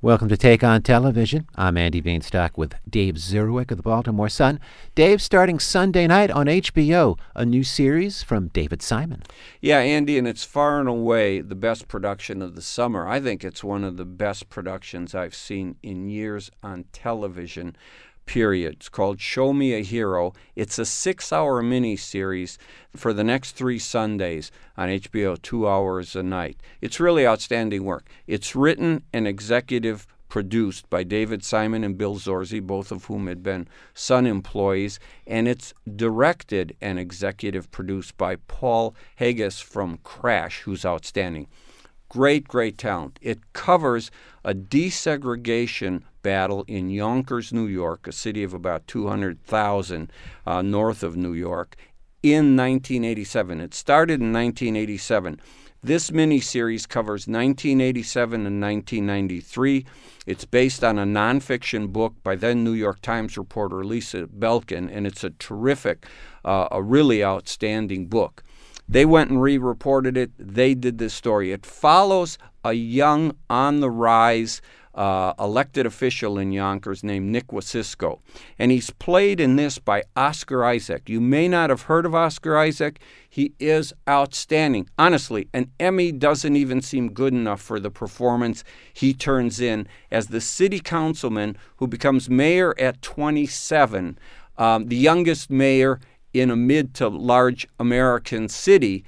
Welcome to Take on Television. I'm Andy Beanstalk with Dave Zurawik of the Baltimore Sun. Dave, starting Sunday night on HBO, a new series from David Simon. Yeah, Andy, and it's far and away the best production of the summer. I think it's one of the best productions I've seen in years on television, period. It's called Show Me a Hero. It's a 6-hour miniseries for the next 3 Sundays on HBO, 2 hours a night. It's really outstanding work. It's written and executive produced by David Simon and Bill Zorzi, both of whom had been Sun employees, and it's directed and executive produced by Paul Haggis from Crash, who's outstanding. Great talent. It covers a desegregation battle in Yonkers, New York, a city of about 200,000 north of New York, in 1987. It started in 1987. This miniseries covers 1987 and 1993. It's based on a nonfiction book by then New York Times reporter Lisa Belkin, and it's a terrific, a really outstanding book. They went and re-reported it. They did this story. It follows a young, on-the-rise elected official in Yonkers named Nick Wasisco. And he's played in this by Oscar Isaac. You may not have heard of Oscar Isaac. He is outstanding. Honestly, an Emmy doesn't even seem good enough for the performance he turns in as the city councilman who becomes mayor at 27, the youngest mayor in a mid to large American city.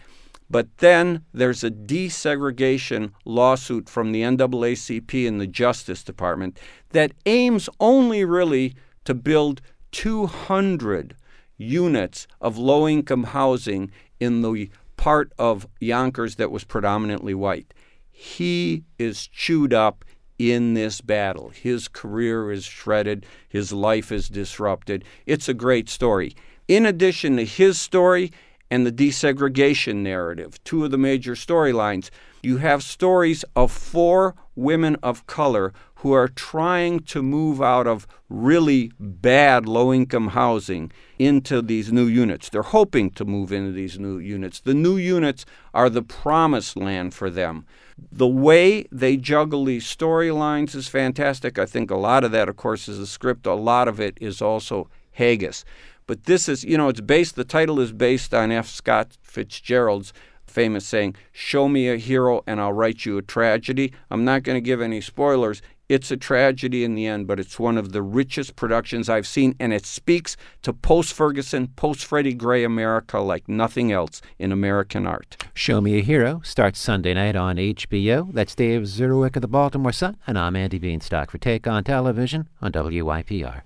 But then there's a desegregation lawsuit from the NAACP and the Justice Department that aims only really to build 200 units of low-income housing in the part of Yonkers that was predominantly white. He is chewed up in this battle. His career is shredded. His life is disrupted. It's a great story. In addition to his story and the desegregation narrative, 2 of the major storylines, you have stories of 4 women of color who are trying to move out of really bad low-income housing into these new units. They're hoping to move into these new units. The new units are the promised land for them. The way they juggle these storylines is fantastic. I think a lot of that, of course, is the script. A lot of it is also Haggis. But this is, the title is based on F. Scott Fitzgerald's famous saying, "Show me a hero and I'll write you a tragedy." I'm not going to give any spoilers. It's a tragedy in the end, but it's one of the richest productions I've seen, and it speaks to post-Ferguson, post-Freddie Gray America like nothing else in American art. Show Me a Hero starts Sunday night on HBO. That's Dave Zurawik of the Baltimore Sun, and I'm Andy Beanstalk for Take on Television on WYPR.